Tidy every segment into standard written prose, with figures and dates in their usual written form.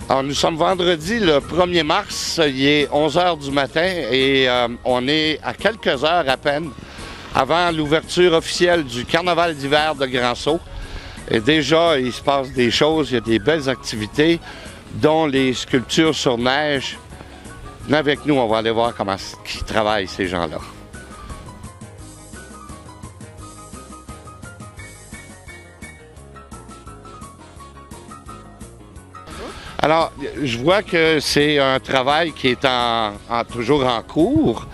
Alors, nous sommes vendredi, le 1er mars, il est 11 h du matin et on est à quelques heures à peine avant l'ouverture officielle du carnaval d'hiver de Grand-Sault. Et déjà, il se passe des choses, il y a des belles activités, dont les sculptures sur neige. Venez avec nous, on va aller voir comment ils travaillent, ces gens-là. Alors, je vois que c'est un travail qui est toujours en cours.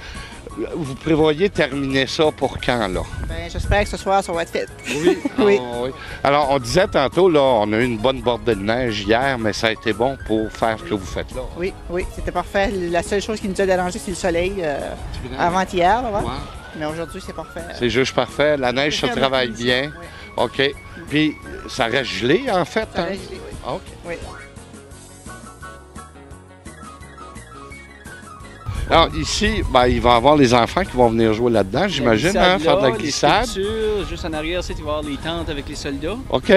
Vous prévoyez terminer ça pour quand, là? Bien, j'espère que ce soir, ça va être fait. Oui? Oui. Oui. Alors, on disait tantôt, là, on a eu une bonne bordée de neige hier, mais ça a été bon pour faire ce que vous faites là. Oui, oui, c'était parfait. La seule chose qui nous a dérangé, c'est le soleil avant-hier. Là, ouais. Mais aujourd'hui, c'est parfait. C'est juste parfait. La neige se travaille bien. Oui. OK. Puis, ça reste gelé, en fait? Ça reste gelé, oui. OK. Oui. Alors, ici, ben, il va y avoir les enfants qui vont venir jouer là-dedans, j'imagine, hein, faire de la glissade. Les sculptures, juste en arrière, tu vas voir les tentes avec les soldats. OK.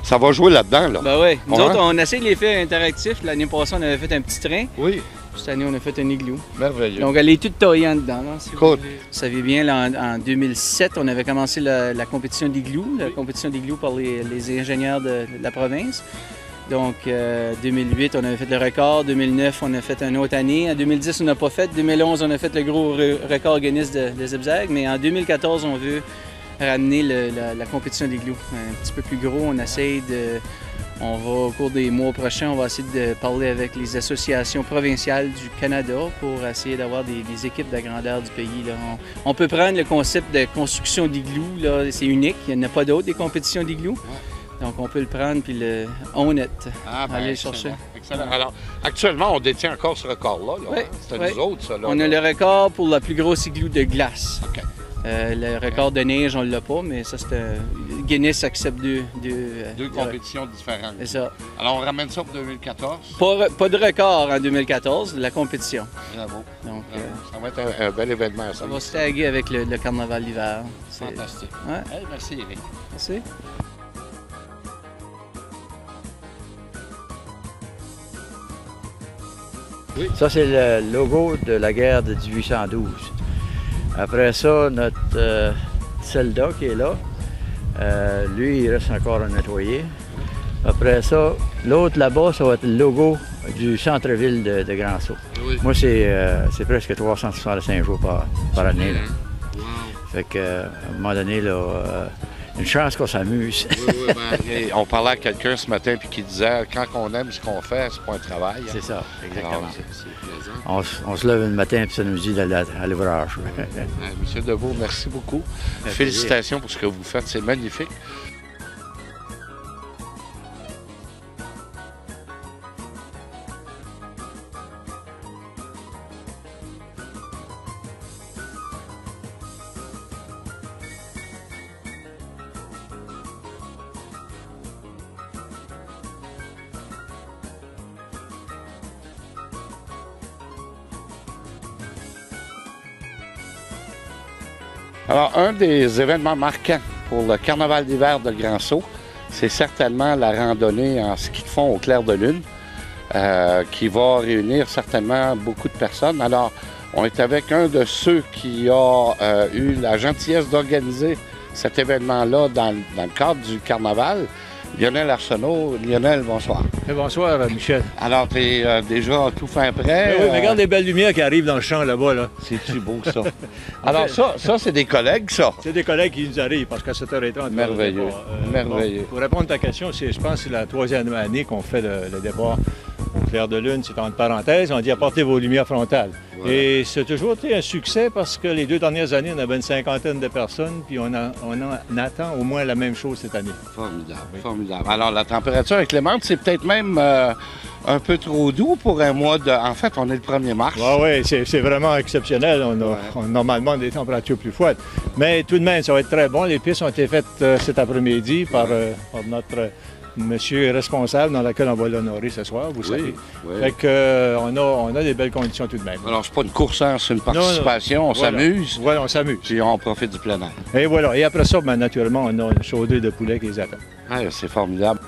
Ça va jouer là-dedans, là. Ben oui. Nous Ouais. autres, on essaie de les faire interactifs. L'année passée, on avait fait un petit train. Oui. Cette année, on a fait un igloo. Merveilleux. Donc, elle est toute taillée en dedans. Là, si Cool. vous savez bien, là, en 2007, on avait commencé la compétition d'igloo, la compétition d'igloo par les ingénieurs de la province. Donc, 2008, on avait fait le record. 2009, on a fait une autre année. En 2010, on n'a pas fait. 2011, on a fait le gros record Guinness de Zigzag. Mais en 2014, on veut ramener la compétition d'igloo un petit peu plus gros. On essaye de... On va, au cours des mois prochains, on va essayer de parler avec les associations provinciales du Canada pour essayer d'avoir des équipes de la grandeur du pays. Là. On peut prendre le concept de construction d'igloo, c'est unique. Il n'y en a pas d'autres, des compétitions d'igloo. Donc, on peut le prendre puis le own it, aller le chercher. Excellent. Alors, actuellement, on détient encore ce record-là. Là, oui, hein? C'est nous autres, ça. Là, on a le record pour la plus grosse igloo de glace. OK. Le record de neige, on ne l'a pas, mais ça, c'est Guinness accepte deux compétitions différentes. C'est ça. Alors, on ramène ça pour 2014. Pas de record en 2014, la compétition. Bravo. Donc, ça va être un bel événement, ça. On va se taguer avec le carnaval d'hiver. Fantastique. Ouais. Hey, merci, Eric. Merci. Oui. Ça, c'est le logo de la guerre de 1812. Après ça, notre soldat qui est là, lui, il reste encore à nettoyer. Après ça, l'autre là-bas, ça va être le logo du centre-ville de Grand-Sault. Oui. Moi, c'est presque 365 jours par année. Là. Wow. Fait qu'à un moment donné, là, une chance qu'on s'amuse. Oui, ben, on parlait à quelqu'un ce matin puis qui disait quand on aime ce qu'on fait, c'est pas un travail. C'est ça, exactement. Alors, c'est plaisant. On se lève le matin et ça nous dit d'aller à l'ouvrage. Monsieur Deveau, merci beaucoup. Félicitations pour ce que vous faites, c'est magnifique. Alors, un des événements marquants pour le carnaval d'hiver de Grand-Sault, c'est certainement la randonnée en ski de fond au clair de lune, qui va réunir certainement beaucoup de personnes. Alors, on est avec un de ceux qui a eu la gentillesse d'organiser cet événement-là dans le cadre du carnaval. Lionel Arsenault. Lionel, bonsoir. Et bonsoir, Michel. Alors, tu es déjà tout fin prêt? Oui, mais regarde les belles lumières qui arrivent dans le champ là-bas. Là. C'est-tu beau, ça? Alors, ça c'est des collègues, ça? C'est des collègues qui nous arrivent parce qu'à 7h30... Merveilleux, merveilleux. Bon, pour répondre à ta question, je pense que c'est la 3e année qu'on fait le départ au clair de lune. C'est entre parenthèses, on dit apportez vos lumières frontales. Voilà. Et c'est toujours été un succès parce que les 2 dernières années, on avait une 50aine de personnes, puis on attend au moins la même chose cette année. Formidable, oui. Formidable. Alors, la température est clémente, c'est peut-être même un peu trop doux pour un mois de... En fait, on est le 1er mars. Oui, c'est vraiment exceptionnel. On a normalement des températures plus froides. Mais tout de même, ça va être très bon. Les pistes ont été faites cet après-midi par notre monsieur responsable dans laquelle on va l'honorer ce soir, vous savez. Oui. Fait que, on a des belles conditions tout de même. Alors, c'est pas une course, hein, c'est une participation, on s'amuse. Voilà, on s'amuse. Puis on profite du plein air. Et voilà. Et après ça, ben, naturellement, on a une chaudée de poulet qui les attend. Ah, c'est formidable.